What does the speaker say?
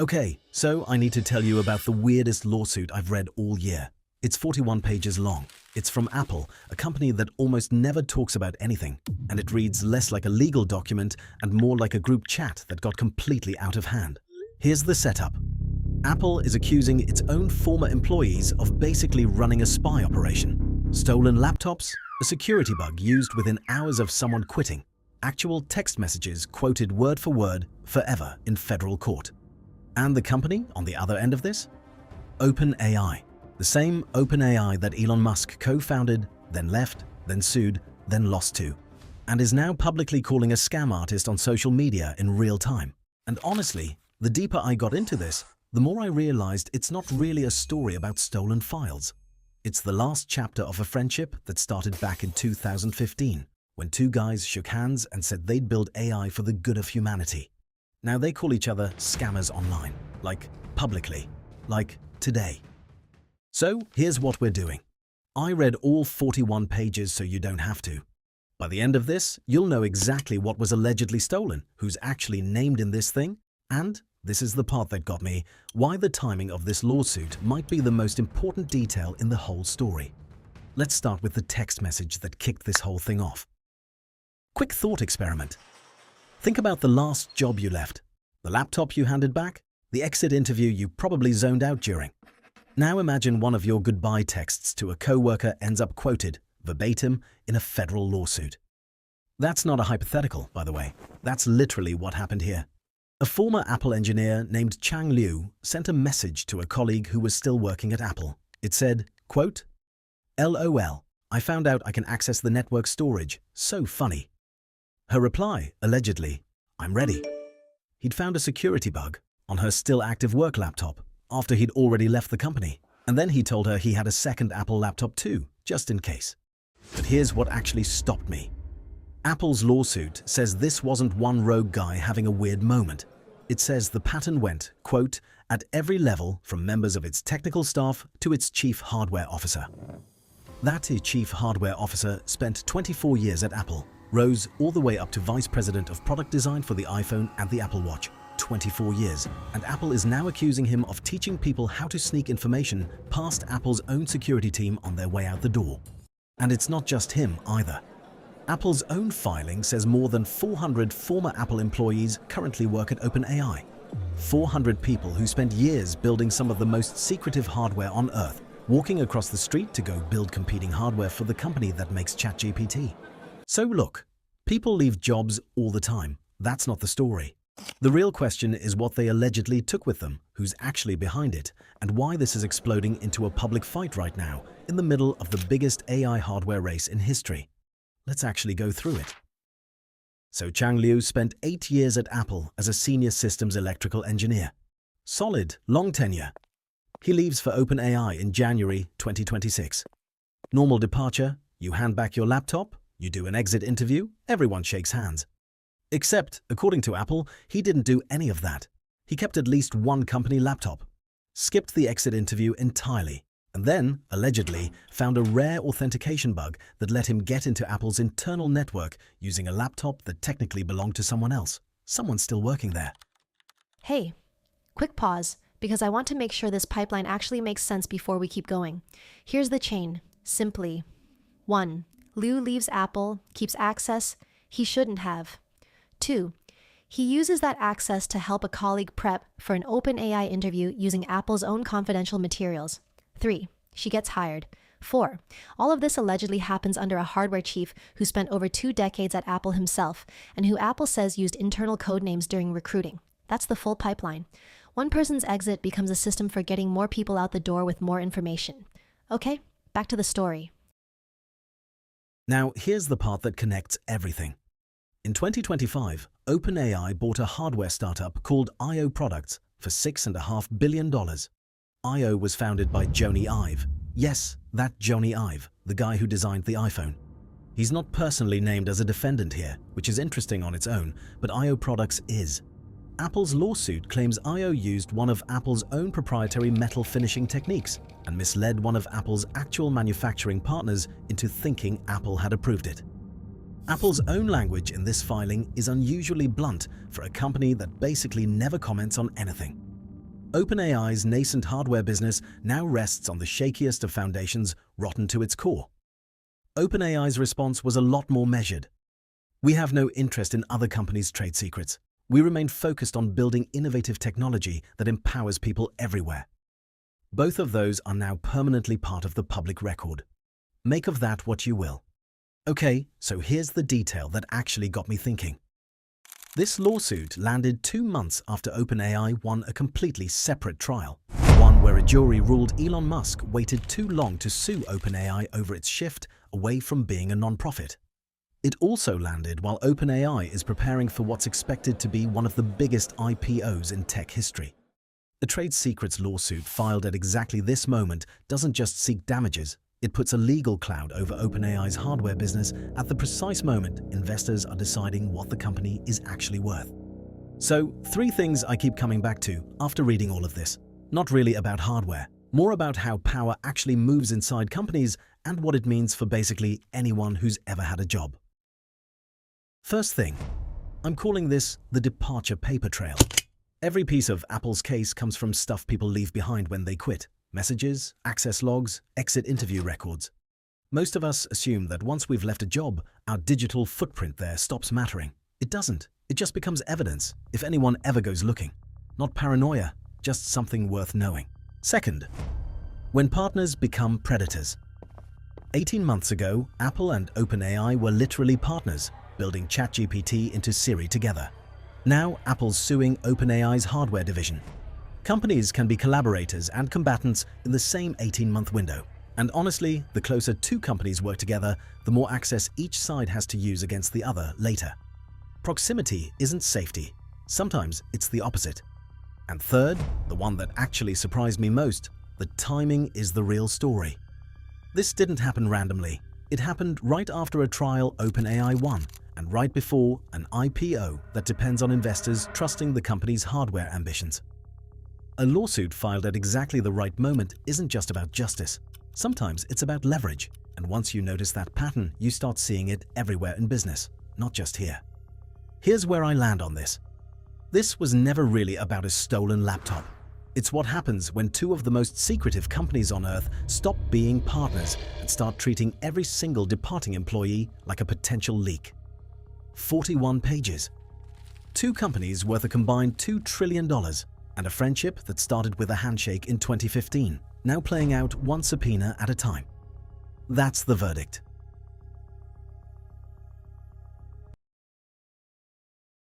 Okay, so I need to tell you about the weirdest lawsuit I've read all year. It's 41 pages long. It's from Apple, a company that almost never talks about anything, and it reads less like a legal document and more like a group chat that got completely out of hand. Here's the setup. Apple is accusing its own former employees of basically running a spy operation. Stolen laptops, a security bug used within hours of someone quitting, actual text messages quoted word for word forever in federal court. And the company on the other end of this? OpenAI. The same OpenAI that Elon Musk co-founded, then left, then sued, then lost to, and is now publicly calling a scam artist on social media in real time. And honestly, the deeper I got into this, the more I realized it's not really a story about stolen files. It's the last chapter of a friendship that started back in 2015, when two guys shook hands and said they'd build AI for the good of humanity. Now they call each other scammers online, like publicly, like today. So here's what we're doing. I read all 41 pages so you don't have to. By the end of this, you'll know exactly what was allegedly stolen, who's actually named in this thing, and, this is the part that got me, why the timing of this lawsuit might be the most important detail in the whole story. Let's start with the text message that kicked this whole thing off. Quick thought experiment. Think about the last job you left, the laptop you handed back, the exit interview you probably zoned out during. Now imagine one of your goodbye texts to a coworker ends up quoted, verbatim, in a federal lawsuit. That's not a hypothetical, by the way. That's literally what happened here. A former Apple engineer named Chang Liu sent a message to a colleague who was still working at Apple. It said, quote, "LOL, I found out I can access the network storage. So funny." Her reply, allegedly, "I'm ready." He'd found a security bug on her still active work laptop after he'd already left the company. And then he told her he had a second Apple laptop too, just in case. But here's what actually stopped me. Apple's lawsuit says this wasn't one rogue guy having a weird moment. It says the pattern went, quote, at every level from members of its technical staff to its chief hardware officer. That chief hardware officer spent 24 years at Apple, rose all the way up to vice president of product design for the iPhone and the Apple Watch. 24 years, and Apple is now accusing him of teaching people how to sneak information past Apple's own security team on their way out the door. And it's not just him either. Apple's own filing says more than 400 former Apple employees currently work at OpenAI. 400 people who spent years building some of the most secretive hardware on Earth, walking across the street to go build competing hardware for the company that makes ChatGPT. So look, people leave jobs all the time. That's not the story. The real question is what they allegedly took with them, who's actually behind it, and why this is exploding into a public fight right now, in the middle of the biggest AI hardware race in history. Let's actually go through it. So Chang Liu spent 8 years at Apple as a senior systems electrical engineer. Solid, long tenure. He leaves for OpenAI in January 2026. Normal departure, you hand back your laptop, you do an exit interview, everyone shakes hands. Except, according to Apple, he didn't do any of that. He kept at least one company laptop, skipped the exit interview entirely, and then, allegedly, found a rare authentication bug that let him get into Apple's internal network using a laptop that technically belonged to someone else. Someone's still working there. Hey, quick pause, because I want to make sure this pipeline actually makes sense before we keep going. Here's the chain, simply. 1. Liu leaves Apple, keeps access he shouldn't have. 2. He uses that access to help a colleague prep for an OpenAI interview using Apple's own confidential materials. 3. She gets hired. 4. All of this allegedly happens under a hardware chief who spent over 2 decades at Apple himself and who Apple says used internal code names during recruiting. That's the full pipeline. One person's exit becomes a system for getting more people out the door with more information. Okay, back to the story. Now, here's the part that connects everything. In 2025, OpenAI bought a hardware startup called IO Products for $6.5 billion. IO was founded by Jony Ive. Yes, that Jony Ive, the guy who designed the iPhone. He's not personally named as a defendant here, which is interesting on its own, but IO Products is. Apple's lawsuit claims IO used one of Apple's own proprietary metal finishing techniques and misled one of Apple's actual manufacturing partners into thinking Apple had approved it. Apple's own language in this filing is unusually blunt for a company that basically never comments on anything. OpenAI's nascent hardware business now rests on the shakiest of foundations, rotten to its core. OpenAI's response was a lot more measured. We have no interest in other companies' trade secrets. We remain focused on building innovative technology that empowers people everywhere. Both of those are now permanently part of the public record. Make of that what you will. Okay, so here's the detail that actually got me thinking. This lawsuit landed 2 months after OpenAI won a completely separate trial, one where a jury ruled Elon Musk waited too long to sue OpenAI over its shift away from being a non-profit. It also landed while OpenAI is preparing for what's expected to be one of the biggest IPOs in tech history. A trade secrets lawsuit filed at exactly this moment doesn't just seek damages, it puts a legal cloud over OpenAI's hardware business at the precise moment investors are deciding what the company is actually worth. So, 3 things I keep coming back to after reading all of this. Not really about hardware, more about how power actually moves inside companies and what it means for basically anyone who's ever had a job. First thing, I'm calling this the departure paper trail. Every piece of Apple's case comes from stuff people leave behind when they quit. Messages, access logs, exit interview records. Most of us assume that once we've left a job, our digital footprint there stops mattering. It doesn't. It just becomes evidence, if anyone ever goes looking. Not paranoia, just something worth knowing. Second, when partners become predators. 18 months ago, Apple and OpenAI were literally partners, building ChatGPT into Siri together. Now, Apple's suing OpenAI's hardware division. Companies can be collaborators and combatants in the same 18-month window. And honestly, the closer 2 companies work together, the more access each side has to use against the other later. Proximity isn't safety. Sometimes it's the opposite. And third, the one that actually surprised me most, the timing is the real story. This didn't happen randomly. It happened right after a trial OpenAI won, and right before an IPO that depends on investors trusting the company's hardware ambitions. A lawsuit filed at exactly the right moment isn't just about justice. Sometimes it's about leverage, and once you notice that pattern, you start seeing it everywhere in business, not just here. Here's where I land on this. This was never really about a stolen laptop. It's what happens when 2 of the most secretive companies on Earth stop being partners and start treating every single departing employee like a potential leak. 41 pages. 2 companies worth a combined $2 trillion, and a friendship that started with a handshake in 2015, now playing out one subpoena at a time. That's the verdict.